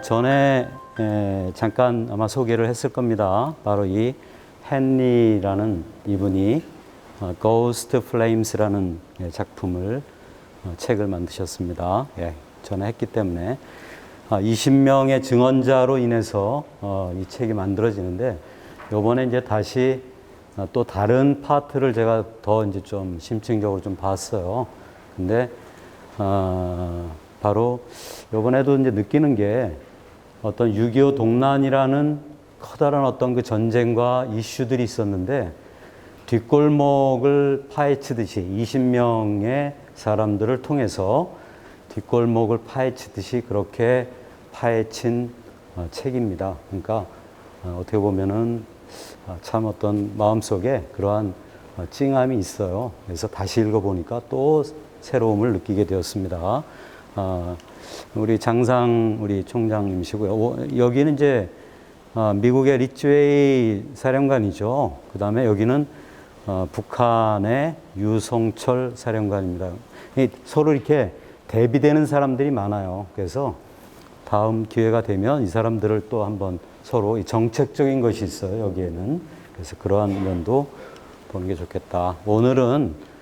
전에 잠깐 아마 소개를 했을 겁니다. 바로 이 헨리라는 이분이 Ghost Flames라는 작품을 책을 만드셨습니다. 예, 전에 했기 때문에 20명의 증언자로 인해서 이 책이 만들어지는데 이번에 이제 다시 또 다른 파트를 제가 더 이제 좀 심층적으로 좀 봤어요. 근데 바로 이번에도 이제 느끼는 게 어떤 6.25 동란이라는 커다란 어떤 그 전쟁과 이슈들이 있었는데 뒷골목을 파헤치듯이 20명의 사람들을 통해서 뒷골목을 파헤치듯이 그렇게 파헤친 책입니다. 그러니까 어떻게 보면은 참 어떤 마음속에 그러한 찡함이 있어요. 그래서 다시 읽어보니까 또 새로움을 느끼게 되었습니다. 우리 장상 우리 총장님이시고요. 여기는 이제 미국의 리츠웨이 사령관이죠. 그 다음에 여기는 북한의 유성철 사령관입니다. 서로 이렇게 대비되는 사람들이 많아요. 그래서 다음 기회가 되면 이 사람들을 또 한번 서로 정책적인 것이 있어요. 여기에는. 그래서 그러한 면도 보는 게 좋겠다. 오늘은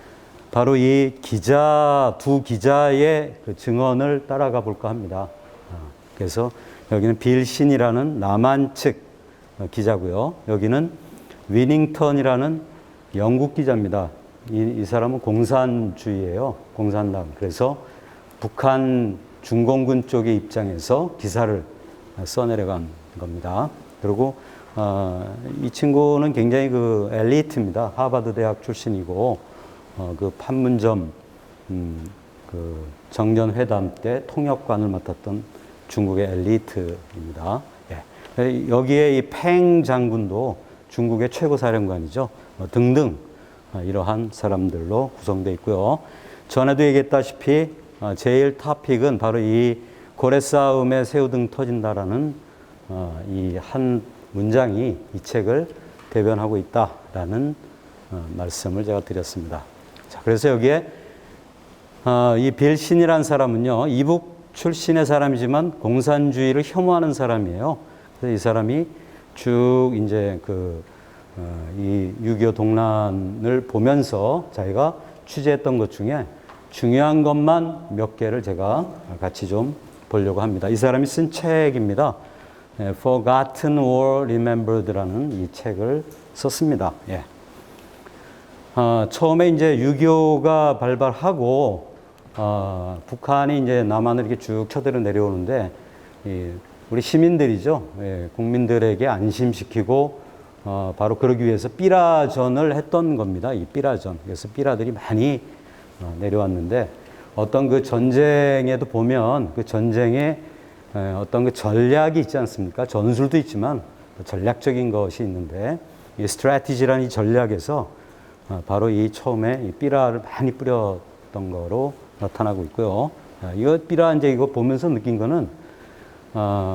바로 이 두 기자의 그 증언을 따라가 볼까 합니다. 그래서 여기는 빌 신이라는 남한 측 기자고요. 여기는 위닝턴이라는 영국 기자입니다. 이 사람은 공산주의예요. 공산당. 그래서 북한 중공군 쪽의 입장에서 기사를 써내려간 겁니다. 그리고 이 친구는 굉장히 그 엘리트입니다. 하버드 대학 출신이고 그 판문점 그 정전회담 때 통역관을 맡았던 중국의 엘리트입니다. 예. 여기에 이 팽 장군도 중국의 최고 사령관이죠. 등등 이러한 사람들로 구성되어 있고요. 전에도 얘기했다시피 제일 토픽은 바로 이 고래 싸움에 새우등 터진다라는 이 한 문장이 이 책을 대변하고 있다라는 말씀을 제가 드렸습니다. 자, 그래서 여기에 이 빌 신이라는 사람은요, 이북 출신의 사람이지만 공산주의를 혐오하는 사람이에요. 그래서 이 사람이 쭉 이제 이 6.25 동란을 보면서 자기가 취재했던 것 중에 중요한 것만 몇 개를 제가 같이 좀 보려고 합니다. 이 사람이 쓴 책입니다. Forgotten or Remembered라는 이 책을 썼습니다. 예. 처음에 이제 6.25가 발발하고 북한이 이제 남한을 이렇게 쭉 쳐들어 내려오는데 우리 시민들이죠. 예, 국민들에게 안심시키고 바로 그러기 위해서 삐라전을 했던 겁니다. 이 삐라전. 그래서 삐라들이 많이 내려왔는데 어떤 그 전쟁에도 보면 그 전쟁에 어떤 그 전략이 있지 않습니까? 전술도 있지만 전략적인 것이 있는데 이 스트래티지라는 이 전략에서 바로 이 처음에 이 삐라를 많이 뿌렸던 거로 나타나고 있고요. 이거 삐라 이제 이거 보면서 느낀 거는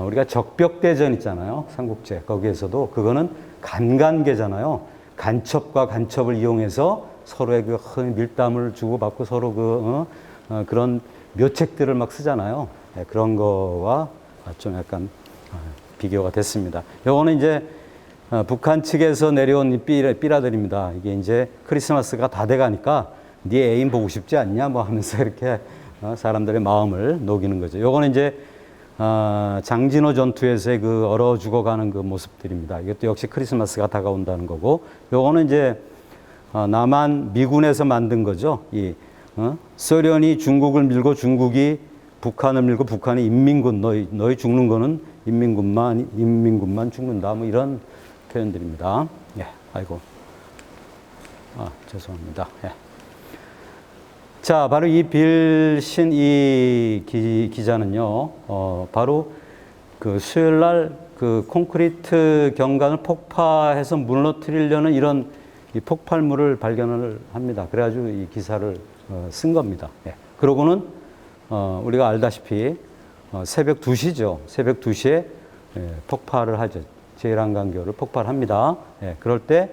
우리가 적벽대전 있잖아요. 삼국지. 거기에서도 그거는 간간계잖아요. 간첩과 간첩을 이용해서 서로의 그 밀담을 주고받고 서로 그런 묘책들을 막 쓰잖아요. 네, 그런 거와 좀 약간 비교가 됐습니다. 요거는 이제 북한 측에서 내려온 삐라들입니다. 이게 이제 크리스마스가 다 돼가니까 네 애인 보고 싶지 않냐 뭐 하면서 이렇게 사람들의 마음을 녹이는 거죠. 요거는 이제 장진호 전투에서의 그 얼어 죽어가는 그 모습들입니다. 이것도 역시 크리스마스가 다가온다는 거고, 요거는 이제 남한 미군에서 만든 거죠. 소련이 중국을 밀고 중국이 북한을 밀고 북한이 인민군, 너희 죽는 거는 인민군만 죽는다. 뭐 이런 표현들입니다. 예, 아이고. 죄송합니다. 예. 자, 바로 이 빌 신 이 기자는요, 바로 그 수요일 날 그 콘크리트 경관을 폭파해서 무너뜨리려는 이런 이 폭발물을 발견을 합니다. 그래가지고 이 기사를 쓴 겁니다. 예. 그러고는 우리가 알다시피 새벽 2시죠. 새벽 2시에 폭발을 하죠. 제일항간교를 폭발합니다. 예. 그럴 때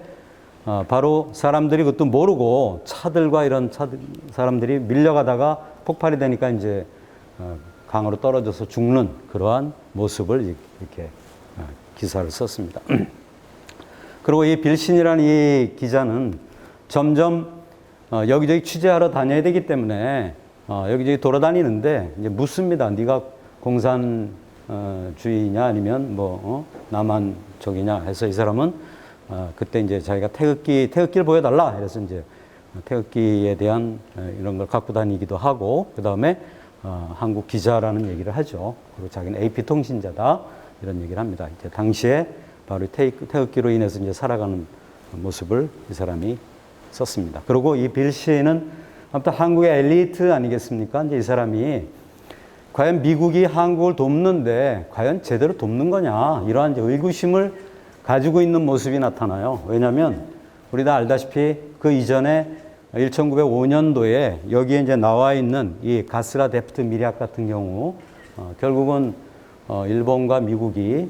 바로 사람들이 그것도 모르고 차들과 이런 사람들이 밀려가다가 폭발이 되니까 이제 강으로 떨어져서 죽는 그러한 모습을 이렇게 기사를 썼습니다. 그리고 이 빌신이라는 이 기자는 점점 여기저기 취재하러 다녀야 되기 때문에 여기저기 돌아다니는데 이제 묻습니다. 네가 공산주의냐 아니면 남한 쪽이냐 해서 이 사람은 그때 이제 자기가 태극기를 보여달라. 그래서 이제 태극기에 대한 이런 걸 갖고 다니기도 하고, 그 다음에 한국 기자라는 얘기를 하죠. 그리고 자기는 AP 통신자다 이런 얘기를 합니다. 이제 당시에 바로 태극기로 인해서 이제 살아가는 모습을 이 사람이 썼습니다. 그리고 이 빌씨는 아무튼 한국의 엘리트 아니겠습니까? 이제 이 사람이 과연 미국이 한국을 돕는데 과연 제대로 돕는 거냐 이러한 이제 의구심을 가지고 있는 모습이 나타나요. 왜냐하면 우리 다 알다시피 그 이전에 1905년도에 여기에 이제 나와 있는 이 가스라 데프트 미리학 같은 경우 결국은 일본과 미국이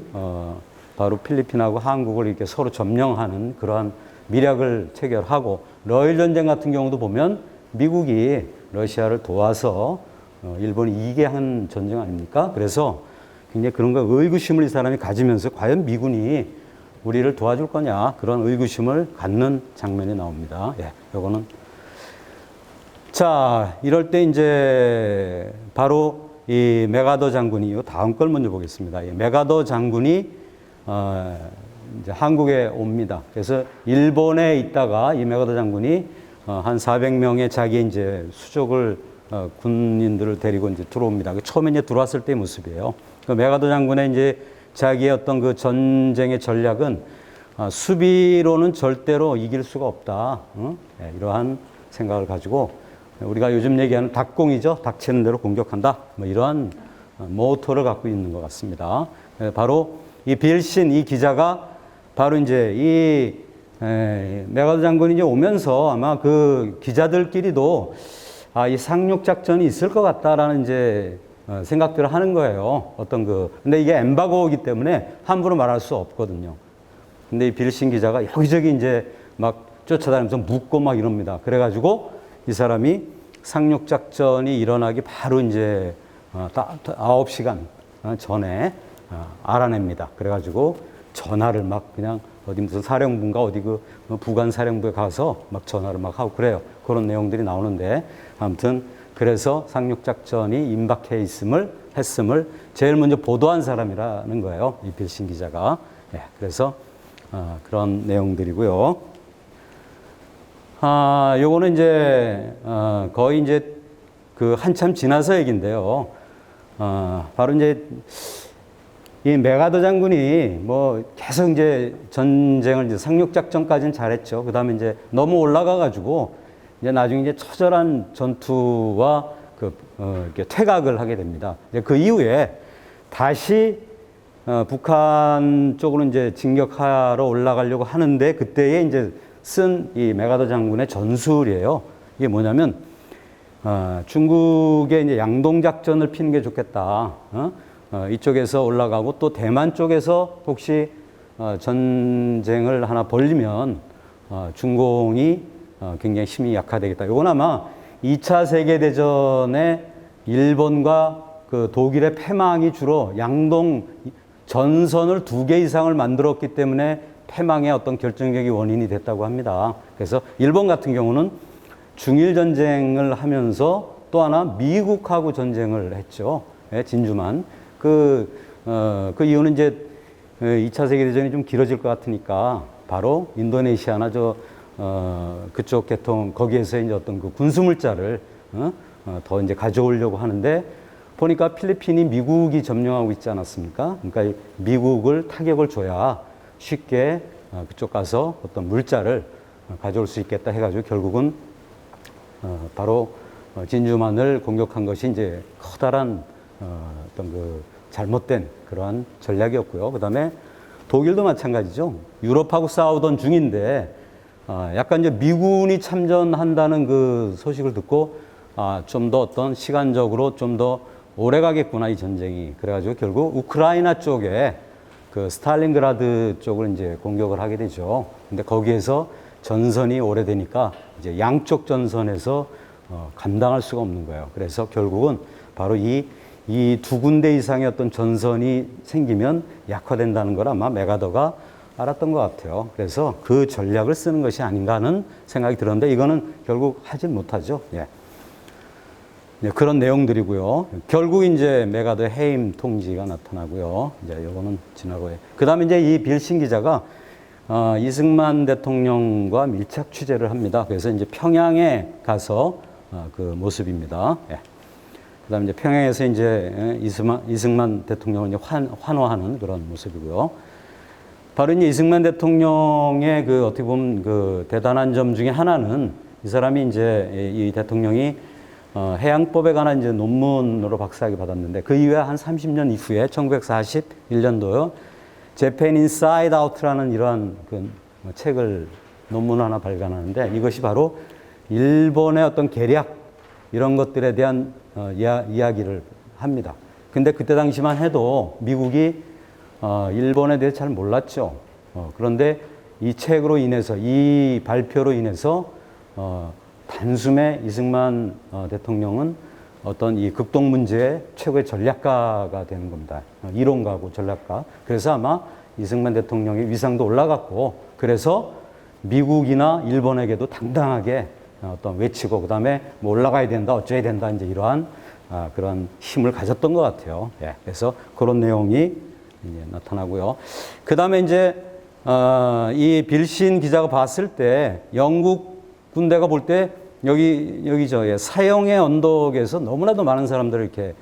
바로 필리핀하고 한국을 이렇게 서로 점령하는 그러한 미략을 체결하고, 러일 전쟁 같은 경우도 보면 미국이 러시아를 도와서 일본이 이기게 한 전쟁 아닙니까? 그래서 굉장히 그런 거 의구심을 이 사람이 가지면서 과연 미군이 우리를 도와줄 거냐 그런 의구심을 갖는 장면이 나옵니다. 예, 요거는 자, 이럴 때 이제 바로 이 메가더 장군이, 이 다음 걸 먼저 보겠습니다. 이 메가더 장군이 이제 한국에 옵니다. 그래서 일본에 있다가 이 메가더 장군이 한 400명의 자기 이제 수족을 군인들을 데리고 이제 들어옵니다. 처음에 이제 들어왔을 때의 모습이에요. 그 메가더 장군의 이제 자기의 어떤 그 전쟁의 전략은 수비로는 절대로 이길 수가 없다. 네, 이러한 생각을 가지고 우리가 요즘 얘기하는 닭공이죠. 닥치는 대로 공격한다. 뭐 이러한 모토를 갖고 있는 것 같습니다. 바로 이 빌신 이 기자가 바로 이제 이 메가더 장군이 이제 오면서 아마 그 기자들끼리도 이 상륙 작전이 있을 것 같다라는 이제 생각들을 하는 거예요. 근데 이게 엠바고이기 때문에 함부로 말할 수 없거든요. 근데 이 빌신 기자가 여기저기 이제 막 쫓아다니면서 묻고 막 이럽니다. 그래가지고 이 사람이 상륙 작전이 일어나기 바로 이제 9시간 전에 알아냅니다. 그래가지고 전화를 막 그냥 어디 무슨 사령부인가 어디 그 부관 사령부에 가서 막 전화를 막 하고 그래요. 그런 내용들이 나오는데 아무튼 그래서 상륙작전이 임박해 했음을 제일 먼저 보도한 사람이라는 거예요. 이 빌신 기자가. 예, 그래서 그런 내용들이고요. 요거는 이제 거의 이제 그 한참 지나서 얘기인데요. 바로 이제 이 메가더 장군이 뭐 계속 이제 전쟁을 이제 상륙작전까지는 잘했죠. 그 다음에 이제 너무 올라가가지고 이제 나중에 이제 처절한 전투와 이렇게 퇴각을 하게 됩니다. 그 이후에 다시 북한 쪽으로 이제 진격하러 올라가려고 하는데 그때에 이제 쓴 이 메가더 장군의 전술이에요. 이게 뭐냐면 중국의 이제 양동작전을 피는 게 좋겠다. 이쪽에서 올라가고 또 대만 쪽에서 혹시 전쟁을 하나 벌리면 중공이 굉장히 힘이 약화되겠다. 이건 아마 2차 세계대전에 일본과 그 독일의 패망이 주로 양동 전선을 2개 이상을 만들었기 때문에 패망의 어떤 결정적인 원인이 됐다고 합니다. 그래서 일본 같은 경우는 중일 전쟁을 하면서 또 하나 미국하고 전쟁을 했죠. 진주만. 그 이유는 이제 2차 세계대전이 좀 길어질 것 같으니까 바로 인도네시아나 그쪽 계통, 거기에서 이제 어떤 그 군수물자를 더 이제 가져오려고 하는데 보니까 필리핀이 미국이 점령하고 있지 않았습니까? 그러니까 미국을 타격을 줘야 쉽게 그쪽 가서 어떤 물자를 가져올 수 있겠다 해가지고 결국은 바로 진주만을 공격한 것이 이제 커다란 어떤 그 잘못된 그러한 전략이었고요. 그 다음에 독일도 마찬가지죠. 유럽하고 싸우던 중인데 약간 이제 미군이 참전한다는 그 소식을 듣고 좀 더 어떤 시간적으로 좀 더 오래 가겠구나 이 전쟁이. 그래가지고 결국 우크라이나 쪽에 그 스탈린그라드 쪽을 이제 공격을 하게 되죠. 근데 거기에서 전선이 오래되니까 이제 양쪽 전선에서 감당할 수가 없는 거예요. 그래서 결국은 바로 이 이 두 군데 이상의 어떤 전선이 생기면 약화된다는 걸 아마 메가더가 알았던 것 같아요. 그래서 그 전략을 쓰는 것이 아닌가 하는 생각이 들었는데 이거는 결국 하질 못하죠. 예. 네, 그런 내용들이고요. 결국 이제 메가더의 해임 통지가 나타나고요. 이제 요거는 지나고 그 다음에 이제 이 빌신 기자가 이승만 대통령과 밀착 취재를 합니다. 그래서 이제 평양에 가서 그 모습입니다. 예. 그 다음에 이제 평양에서 이제 이승만 대통령을 이제 환호하는 그런 모습이고요. 바로 이제 이승만 대통령의 그 어떻게 보면 그 대단한 점 중에 하나는 이 사람이 이제 이 대통령이 해양법에 관한 이제 논문으로 박사학위 받았는데 그 이후에 한 30년 이후에 1941년도요. Japan Inside Out라는 이러한 그 책을 논문 하나 발간하는데 이것이 바로 일본의 어떤 계략 이런 것들에 대한 이야기를 합니다. 근데 그때 당시만 해도 미국이 일본에 대해 잘 몰랐죠. 그런데 이 책으로 인해서 이 발표로 인해서 단숨에 이승만 대통령은 어떤 이 극동 문제의 최고의 전략가가 되는 겁니다. 이론가고 전략가. 그래서 아마 이승만 대통령의 위상도 올라갔고, 그래서 미국이나 일본에게도 당당하게 어떤 외치고, 그 다음에 뭐 올라가야 된다, 어쩌야 된다, 이제 이러한 그런 힘을 가졌던 것 같아요. 예, 그래서 그런 내용이 이제 나타나고요. 그 다음에 이제 이 빌신 기자가 봤을 때 영국 군대가 볼 때 여기 저 사형의 언덕에서 너무나도 많은 사람들을 이렇게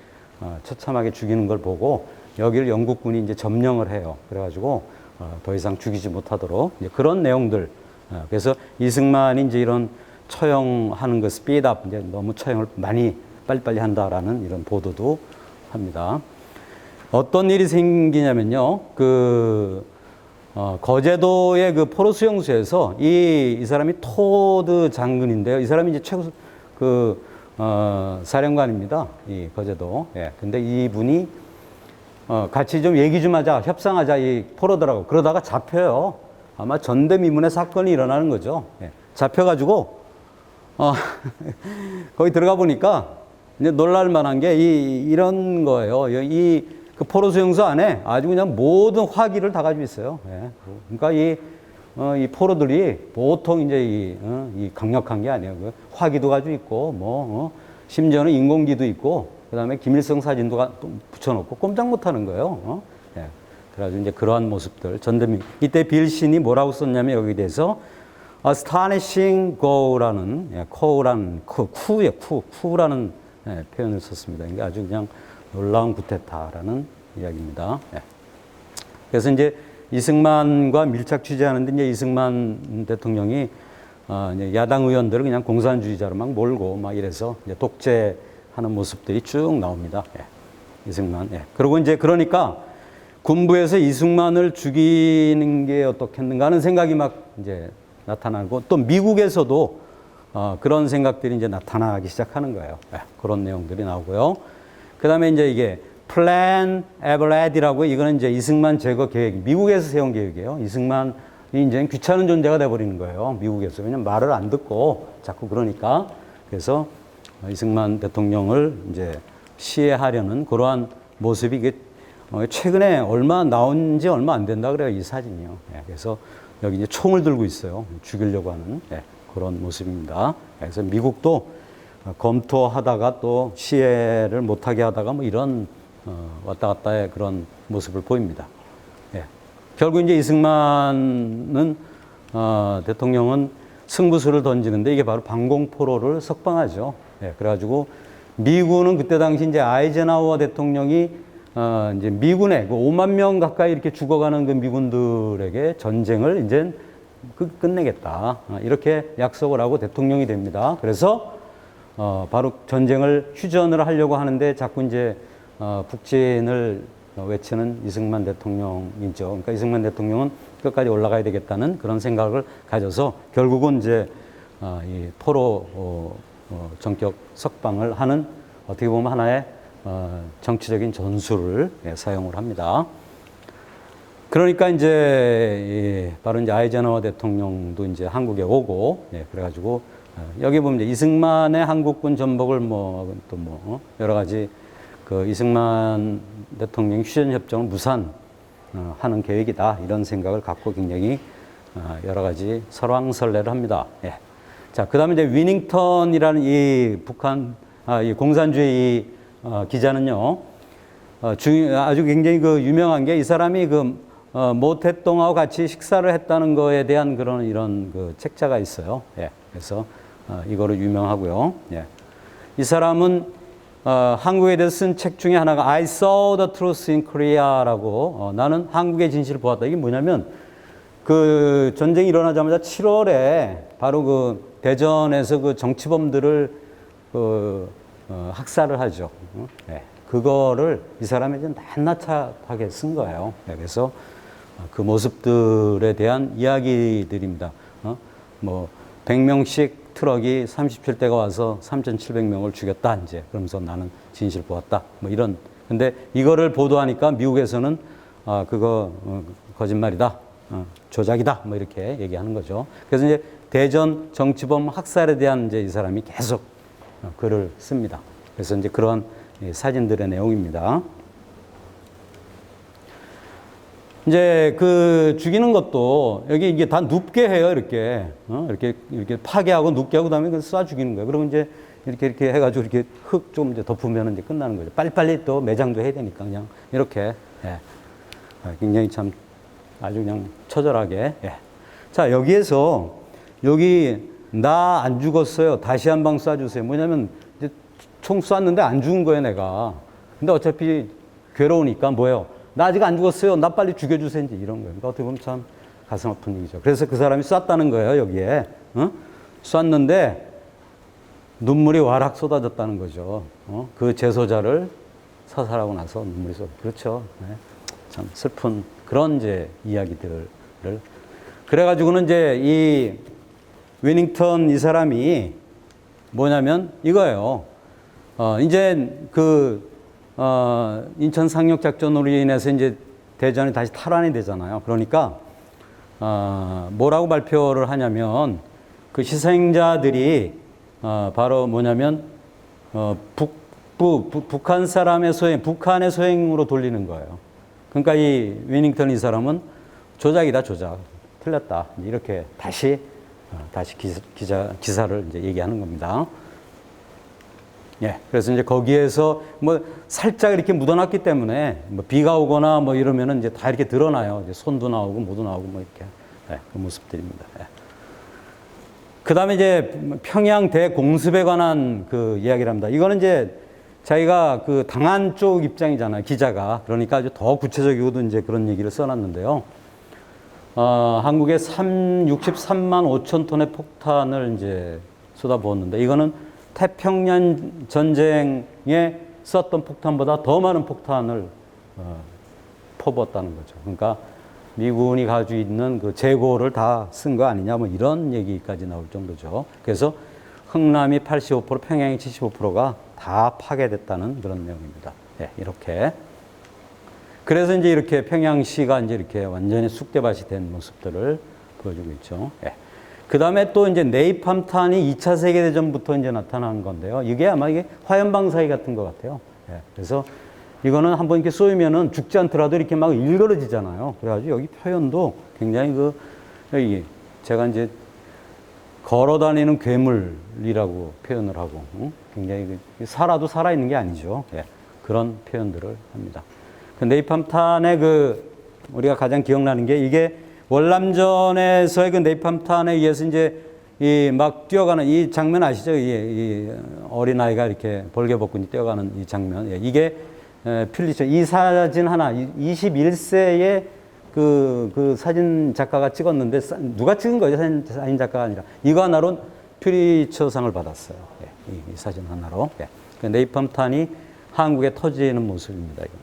처참하게 죽이는 걸 보고 여기를 영국군이 이제 점령을 해요. 그래가지고 더 이상 죽이지 못하도록 이제 그런 내용들. 그래서 이승만이 이제 이런 처형하는 거 스피드업, 이제 너무 처형을 많이 빨리빨리 한다라는 이런 보도도 합니다. 어떤 일이 생기냐면요. 거제도의 그 포로 수용소에서 이 사람이 토드 장군인데요. 이 사람이 이제 최고 사령관입니다. 이 거제도. 예. 근데 이분이 같이 좀 얘기 좀 하자, 협상하자 이 포로들하고 그러다가 잡혀요. 아마 전대미문의 사건이 일어나는 거죠. 예. 잡혀가지고 거기 들어가 보니까 이제 놀랄 만한 게 이런 거예요. 그 포로 수용소 안에 아주 그냥 모든 화기를 다 가지고 있어요. 예. 그러니까 이 포로들이 보통 이제 이 강력한 게 아니에요. 그 화기도 가지고 있고, 심지어는 인공기도 있고, 그 다음에 김일성 사진도 붙여놓고 꼼짝 못 하는 거예요. 예. 그래가지고 이제 그러한 모습들. 이때 빌신이 뭐라고 썼냐면 여기에 대해서 astonishing go라는, 예, 쿠라는 예, 표현을 썼습니다. 이게 아주 그냥 놀라운 구테타라는 이야기입니다. 예. 그래서 이제 이승만과 밀착 취재하는데 이제 이승만 대통령이 이제 야당 의원들을 그냥 공산주의자로 막 몰고 막 이래서 이제 독재하는 모습들이 쭉 나옵니다. 예. 이승만. 예. 그리고 이제 그러니까 군부에서 이승만을 죽이는 게 어떻겠는가 하는 생각이 막 이제 나타나고 또 미국에서도 그런 생각들이 이제 나타나기 시작하는 거예요. 예. 그런 내용들이 나오고요. 그 다음에 이제 이게 플랜 에버레디라고 이거는 이제 이승만 제거 계획, 미국에서 세운 계획이에요. 이승만이 이제 귀찮은 존재가 돼버리는 거예요. 미국에서. 왜냐면 말을 안 듣고 자꾸 그러니까. 그래서 이승만 대통령을 이제 시해하려는 그러한 모습이 이게 최근에 나온 지 얼마 안 된다 그래요. 이 사진이요. 예. 그래서 여기 이제 총을 들고 있어요. 죽이려고 하는 그런 모습입니다. 그래서 미국도 검토하다가 또 시해를 못하게 하다가 뭐 이런 왔다 갔다의 그런 모습을 보입니다. 예. 결국 이제 이승만은 대통령은 승부수를 던지는데 이게 바로 방공포로를 석방하죠. 예. 그래가지고 미군은 그때 당시 이제 아이젠하워 대통령이 이제 미군의 그 5만 명 가까이 이렇게 죽어가는 그 미군들에게 전쟁을 이제 끝내겠다. 이렇게 약속을 하고 대통령이 됩니다. 그래서 바로 전쟁을 휴전을 하려고 하는데 자꾸 이제 북진을 외치는 이승만 대통령이죠. 그러니까 이승만 대통령은 끝까지 올라가야 되겠다는 그런 생각을 가져서 결국은 이제 이 포로 전격 석방을 하는 어떻게 보면 하나의 정치적인 전술을 사용을 합니다. 그러니까 이제 바로 이제 아이젠하워 대통령도 이제 한국에 오고 그래가지고 여기 보면 이제 이승만의 한국군 전복을 여러 가지 그 이승만 대통령 휴전 협정을 무산하는 계획이다. 이런 생각을 갖고 굉장히 여러 가지 설왕설래를 합니다. 예. 자, 그다음에 이제 위닝턴이라는 이 북한 이 공산주의 기자는요. 아주 굉장히 그 유명한 게 이 사람이 그 모태똥하고 같이 식사를 했다는 거에 대한 그런 이런 그 책자가 있어요. 예. 그래서 이거로 유명하고요. 예. 이 사람은 한국에 대해서 쓴 책 중에 하나가 I saw the truth in Korea라고 나는 한국의 진실을 보았다. 이게 뭐냐면 그 전쟁이 일어나자마자 7월에 바로 그 대전에서 그 정치범들을 학살을 하죠. 네. 그거를 이 사람이 좀 낱낱하게 쓴 거예요. 네. 그래서 그 모습들에 대한 이야기들입니다. 뭐 100명씩 트럭이 37대가 와서 3,700명을 죽였다. 이제 그러면서 나는 진실 보았다. 뭐 이런. 근데 이거를 보도하니까 미국에서는 그거 거짓말이다. 조작이다. 뭐 이렇게 얘기하는 거죠. 그래서 이제 대전 정치범 학살에 대한 이제 이 사람이 계속 글을 씁니다. 그래서 이제 그런 사진들의 내용입니다. 이제 그 죽이는 것도 여기 이게 다 눕게 해요. 이렇게 이렇게 파괴하고 눕게 하고 그다음에 쏴 죽이는 거예요. 그러면 이제 이렇게 해가지고 이렇게 흙 좀 이제 덮으면 이제 끝나는 거죠. 빨리빨리 또 매장도 해야 되니까 그냥 이렇게 예. 굉장히 참 아주 그냥 처절하게. 예. 자, 여기에서 여기 나 안 죽었어요. 다시 한 방 쏴주세요. 뭐냐면 이제 총 쐈는데 안 죽은 거예요, 내가. 근데 어차피 괴로우니까 뭐예요? 나 아직 안 죽었어요. 나 빨리 죽여주세요. 이제 이런 거예요. 그러니까 어떻게 보면 참 가슴 아픈 얘기죠. 그래서 그 사람이 쐈다는 거예요, 여기에. 쐈는데 눈물이 와락 쏟아졌다는 거죠. 그 재소자를 사살하고 나서 눈물이 쏟아. 그렇죠. 네. 참 슬픈 그런 이제 이야기들을. 그래가지고는 이제 이 위닝턴 이 사람이 뭐냐면 이거예요. 이제 그 인천 상륙 작전으로 인해서 이제 대전이 다시 탈환이 되잖아요. 그러니까 뭐라고 발표를 하냐면 그 희생자들이 바로 뭐냐면 북한 사람의 소행, 북한의 소행으로 돌리는 거예요. 그러니까 이 위닝턴 이 사람은 조작이다, 조작. 틀렸다. 이렇게 다시 기사를 이제 얘기하는 겁니다. 예. 그래서 이제 거기에서 뭐 살짝 이렇게 묻어놨기 때문에 뭐 비가 오거나 뭐 이러면은 이제 다 이렇게 드러나요. 이제 손도 나오고 모두 나오고 뭐 이렇게. 예. 그 모습들입니다. 예. 그 다음에 이제 평양 대공습에 관한 그 이야기를 합니다. 이거는 이제 자기가 그 당한 쪽 입장이잖아요. 기자가. 그러니까 아주 더 구체적이고도 이제 그런 얘기를 써놨는데요. 한국에 63만 5천 톤의 폭탄을 이제 쏟아부었는데 이거는 태평양 전쟁에 썼던 폭탄보다 더 많은 폭탄을 퍼부었다는 거죠. 그러니까 미군이 가지고 있는 그 재고를 다 쓴 거 아니냐 뭐 이런 얘기까지 나올 정도죠. 그래서 흥남이 85%, 평양이 75%가 다 파괴됐다는 그런 내용입니다. 예, 이렇게. 그래서 이제 이렇게 평양시가 이제 이렇게 완전히 쑥대밭이 된 모습들을 보여주고 있죠. 예. 그 다음에 또 이제 네이팜탄이 2차 세계대전부터 이제 나타난 건데요. 이게 아마 이게 화염방사기 같은 것 같아요. 예. 그래서 이거는 한번 이렇게 쏘이면은 죽지 않더라도 이렇게 막 일그러지잖아요. 그래가지고 여기 표현도 굉장히 여기 제가 이제 걸어 다니는 괴물이라고 표현을 하고, 굉장히 살아도 살아있는 게 아니죠. 예. 그런 표현들을 합니다. 그 네이팜탄의 우리가 가장 기억나는 게 이게 월남전에서의 그 네이팜탄에 의해서 이제 막 뛰어가는 이 장면 아시죠? 이 어린아이가 이렇게 벌개벗고 뛰어가는 이 장면. 예. 이게 필리처. 이 사진 하나, 21세의 그 사진 작가가 찍었는데, 누가 찍은 거죠? 사진 작가가 아니라. 이거 하나로 퓨리처상을 받았어요. 예. 이 사진 하나로. 예. 그 네이팜탄이 한국에 터지는 모습입니다. 이거.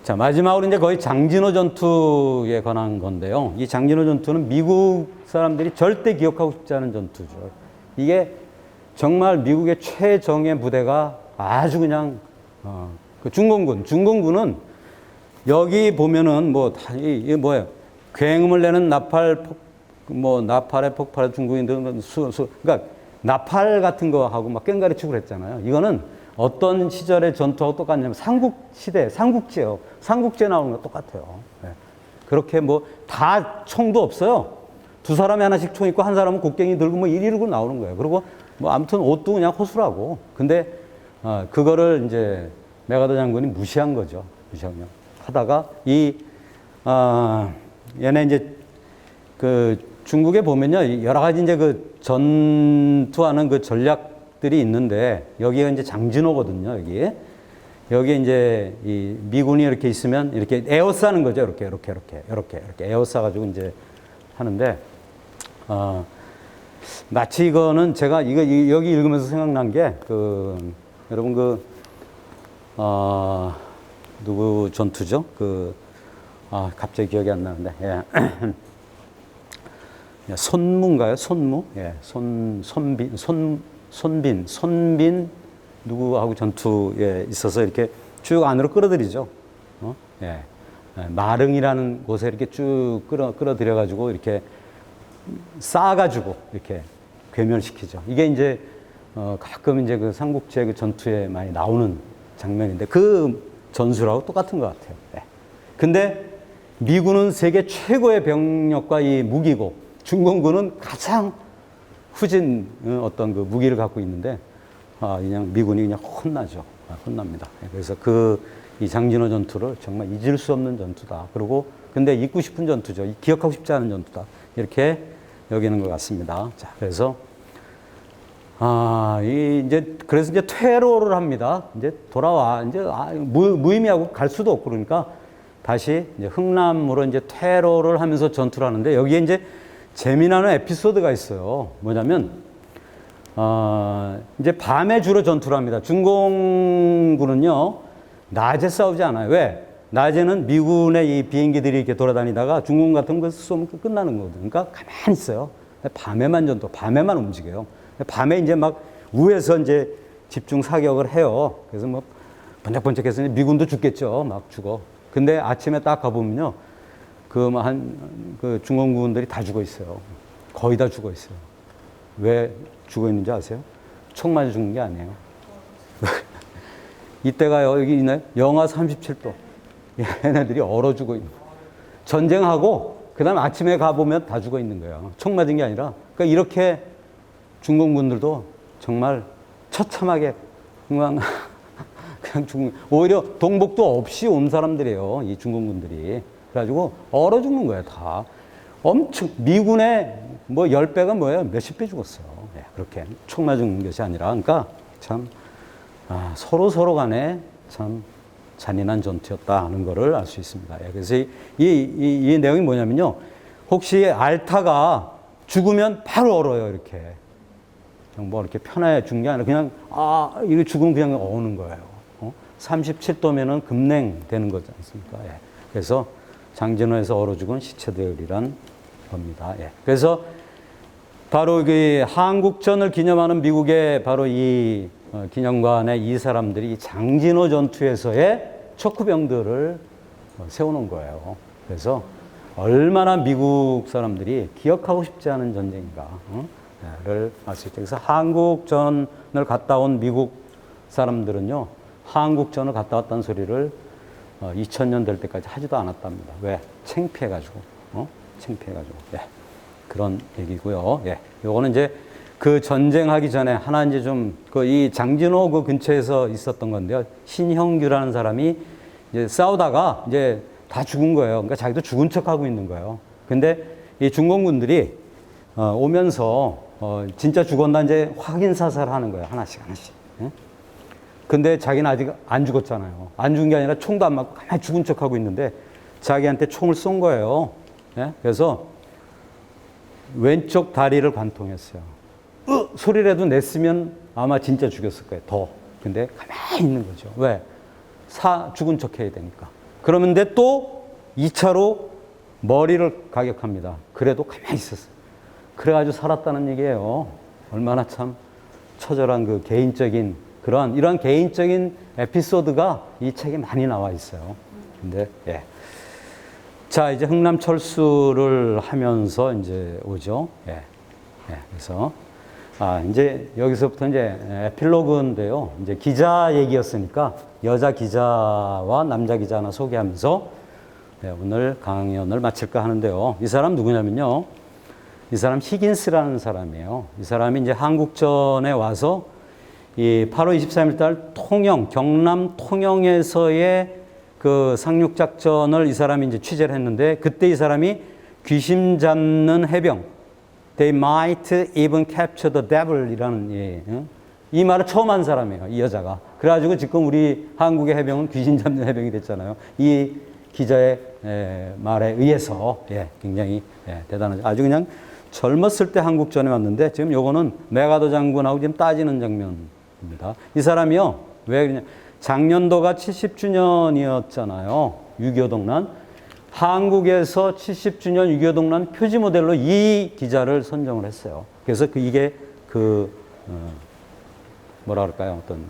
자, 마지막으로 이제 거의 장진호 전투에 관한 건데요. 이 장진호 전투는 미국 사람들이 절대 기억하고 싶지 않은 전투죠. 이게 정말 미국의 최정예 부대가 아주 그냥, 그 중공군은 여기 보면은 이게 뭐예요? 굉음을 내는 나팔의 폭발에 중국인들은 그러니까 나팔 같은 거 하고 막 꽹가리 치고 그랬잖아요. 이거는 어떤 시절의 전투하고 똑같냐면 삼국시대, 삼국지요. 삼국지에 나오는 거 똑같아요. 예. 그렇게 뭐 다 총도 없어요. 두 사람이 하나씩 총 있고 한 사람은 곡괭이 들고 뭐 이리고 나오는 거예요. 그리고 뭐 아무튼 옷도 그냥 호수라고. 근데 그거를 이제 메가더 장군이 무시한 거죠. 무시하면 하다가 얘네 이제 그 중국에 보면요 여러 가지 이제 그 전투하는 그 전략들이 있는데 여기가 이제 장진호거든요. 여기에 이제 이 미군이 이렇게 있으면 이렇게 에워싸는 거죠. 이렇게 에워싸 가지고 이제 하는데 마치 이거는 제가 여기 읽으면서 생각난 게 여러분 누구 전투죠? 갑자기 기억이 안 나는데 예. 손무인가요? 손무? 예. 손빈 누구하고 전투에 있어서 이렇게 쭉 안으로 끌어들이죠. 예. 마릉이라는 곳에 이렇게 쭉 끌어들여 가지고 이렇게 쌓아가지고 이렇게 괴멸시키죠. 이게 이제 가끔 이제 그 삼국지의 그 전투에 많이 나오는 장면인데 그 전술하고 똑같은 것 같아요. 네. 근데 미군은 세계 최고의 병력과 이 무기고 중공군은 가장 후진 어떤 그 무기를 갖고 있는데 그냥 미군이 그냥 혼나죠. 혼납니다. 그래서 이 장진호 전투를 정말 잊을 수 없는 전투다. 그리고 근데 잊고 싶은 전투죠. 기억하고 싶지 않은 전투다. 이렇게 여기는 것 같습니다. 자, 그래서 그래서 이제 퇴로를 합니다. 이제 돌아와. 이제 무의미하고 갈 수도 없고 그러니까 다시 이제 흥남으로 이제 퇴로를 하면서 전투를 하는데 여기에 이제 재미나는 에피소드가 있어요. 뭐냐면 이제 밤에 주로 전투를 합니다. 중공군은요 낮에 싸우지 않아요. 왜? 낮에는 미군의 이 비행기들이 이렇게 돌아다니다가 중공 같은 거 쏘면 끝나는 거거든요. 그러니까 가만히 있어요. 밤에만 밤에만 움직여요. 밤에 이제 막 우에서 이제 집중 사격을 해요. 그래서 뭐 번쩍번쩍해서 미군도 죽겠죠. 막 죽어. 근데 아침에 딱 가보면요. 그 중공군들이 다 죽어 있어요. 거의 다 죽어 있어요. 왜 죽어 있는지 아세요? 총 맞아 죽는 게 아니에요. 이때가요, 여기 있나요? 영하 37도. 얘네들이 얼어 죽어 있는 거예요. 전쟁하고, 그 다음에 아침에 가보면 다 죽어 있는 거예요. 총 맞은 게 아니라. 그러니까 이렇게 중공군들도 정말 처참하게 그냥 오히려 동복도 없이 온 사람들이에요. 이 중공군들이. 그래가지고 얼어 죽는 거예요, 다. 엄청, 미군의 뭐 10배가 뭐예요? 몇십 배 죽었어요. 네, 그렇게. 총 맞은 것이 아니라. 그러니까 참, 서로 간에 참 잔인한 전투였다 하는 거를 알 수 있습니다. 예, 그래서 이 내용이 뭐냐면요. 혹시 알타가 죽으면 바로 얼어요, 이렇게. 그냥 뭐 이렇게 편하게 죽는 게 아니라 그냥, 이렇게 죽으면 그냥 어는 거예요. 37도면은 급냉 되는 거지 않습니까? 예. 그래서 장진호에서 얼어 죽은 시체들이란 겁니다. 예. 그래서 바로 그 한국전을 기념하는 미국의 바로 이 기념관에 이 사람들이 장진호 전투에서의 척후병들을 세워놓은 거예요. 그래서 얼마나 미국 사람들이 기억하고 싶지 않은 전쟁인가를 알 수 있죠. 그래서 한국전을 갔다 온 미국 사람들은요, 한국전을 갔다 왔다는 소리를 2000년 될 때까지 하지도 않았답니다. 왜? 창피해가지고. 창피해가지고. 예. 그런 얘기고요. 예. 요거는 이제 그 전쟁하기 전에 하나 이제 이 장진호 그 근처에서 있었던 건데요. 신형규라는 사람이 이제 싸우다가 이제 다 죽은 거예요. 그러니까 자기도 죽은 척 하고 있는 거예요. 근데 이 중공군들이 오면서 진짜 죽었나 이제 확인 사살을 하는 거예요. 하나씩. 예? 근데 자기는 아직 안 죽었잖아요. 안 죽은 게 아니라 총도 안 맞고 가만히 죽은 척 하고 있는데 자기한테 총을 쏜 거예요. 예? 그래서 왼쪽 다리를 관통했어요. 소리라도 냈으면 아마 진짜 죽였을 거예요. 더. 근데 가만히 있는 거죠. 왜? 죽은 척 해야 되니까. 그러는데 또 2차로 머리를 가격합니다. 그래도 가만히 있었어요. 그래가지고 살았다는 얘기예요. 얼마나 참 처절한 그 개인적인 이런 개인적인 에피소드가 이 책에 많이 나와 있어요. 근데, 예. 자, 이제 흥남철수를 하면서 이제 오죠. 예. 예. 그래서 이제 여기서부터 이제 에필로그인데요. 이제 기자 얘기였으니까 여자 기자와 남자 기자 하나 소개하면서 오늘 강연을 마칠까 하는데요. 이 사람 누구냐면요. 이 사람 히긴스라는 사람이에요. 이 사람이 이제 한국전에 와서 이 8월 23일 달 경남 통영에서의 그 상륙작전을 이 사람이 이제 취재를 했는데, 그때 이 사람이 귀신 잡는 해병, They might even capture the devil 이라는, 이 말을 처음 한 사람이에요, 이 여자가. 그래가지고 지금 우리 한국의 해병은 귀신 잡는 해병이 됐잖아요. 이 기자의 말에 의해서, 굉장히 대단하죠. 아주 그냥 젊었을 때 한국전에 왔는데, 지금 요거는 메가더 장군하고 지금 따지는 장면입니다. 이 사람이요, 왜 그냥, 작년도가 70주년이었잖아요. 6.25 동란. 한국에서 70주년 6.25 동란 표지 모델로 이 기자를 선정을 했어요. 그래서 이게 뭐라 그럴까요? 어떤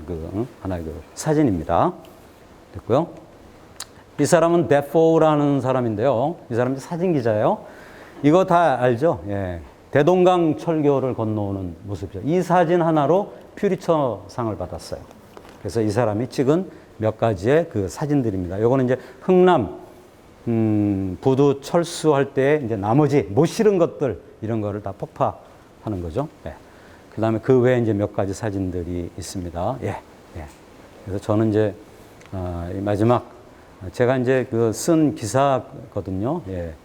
하나의 사진입니다. 됐고요. 이 사람은 데포라는 사람인데요. 이 사람이 사진 기자예요. 이거 다 알죠? 대동강 철교를 건너오는 모습이죠. 이 사진 하나로 퓨리처상을 받았어요. 그래서 이 사람이 찍은 몇 가지의 그 사진들입니다. 요거는 이제 흥남, 부두 철수할 때 이제 나머지 못 실은 것들, 이런 거를 다 폭파하는 거죠. 그 다음에 그 외에 이제 몇 가지 사진들이 있습니다. 그래서 저는 이제, 마지막, 제가 이제 쓴 기사거든요.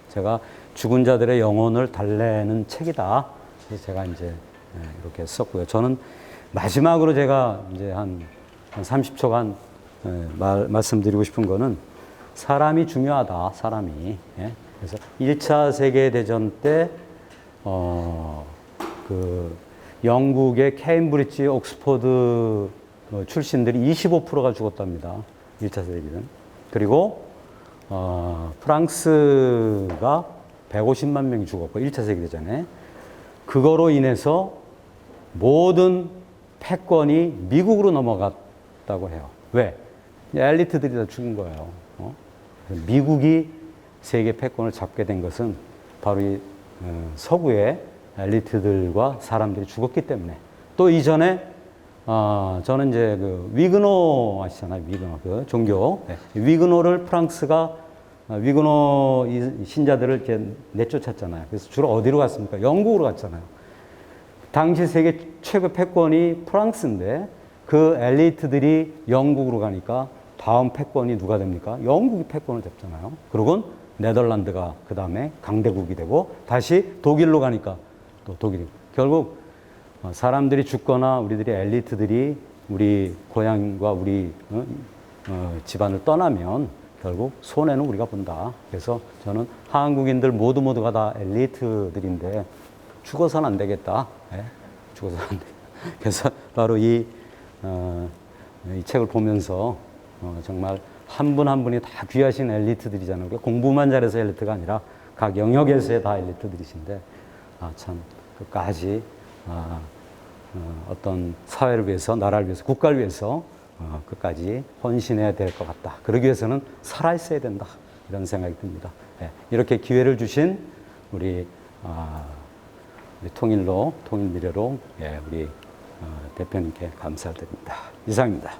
제가 죽은 자들의 영혼을 달래는 책이다. 그래서 제가 이제 이렇게 썼고요. 저는 마지막으로 제가 이제 한 30초간 말씀드리고 싶은 거는, 사람이 중요하다, 사람이. 그래서 1차 세계대전 때, 영국의 케임브리지, 옥스퍼드 출신들이 25%가 죽었답니다. 1차 세계대전. 그리고, 프랑스가 150만 명이 죽었고, 1차 세계대전에. 그거로 인해서 모든 패권이 미국으로 넘어갔다고 해요. 왜? 엘리트들이 다 죽은 거예요. 미국이 세계 패권을 잡게 된 것은 바로 이 서구의 엘리트들과 사람들이 죽었기 때문에. 또 이전에 저는 이제 위그노 아시잖아요. 위그노 종교. 위그노를 프랑스가 위그노 신자들을 이렇게 내쫓았잖아요. 그래서 주로 어디로 갔습니까? 영국으로 갔잖아요. 당시 세계 최고 패권이 프랑스인데 그 엘리트들이 영국으로 가니까 다음 패권이 누가 됩니까? 영국이 패권을 잡잖아요. 그러곤 네덜란드가 그 다음에 강대국이 되고 다시 독일로 가니까 또 독일이. 결국 사람들이 죽거나 우리들이 엘리트들이 우리 고향과 우리 집안을 떠나면 결국 손해는 우리가 본다. 그래서 저는 한국인들 모두가 다 엘리트들인데 죽어서는 안 되겠다. 죽어서는 안 되겠다. 그래서 바로 이 책을 보면서 정말 한 분 한 분이 다 귀하신 엘리트들이잖아요. 공부만 잘해서 엘리트가 아니라 각 영역에서의 다 엘리트들이신데, 참 끝까지 어떤 사회를 위해서, 나라를 위해서, 국가를 위해서 끝까지 헌신해야 될 것 같다. 그러기 위해서는 살아있어야 된다. 이런 생각이 듭니다. 이렇게 기회를 주신 우리 통일로, 통일미래로 우리 대표님께 감사드립니다. 이상입니다.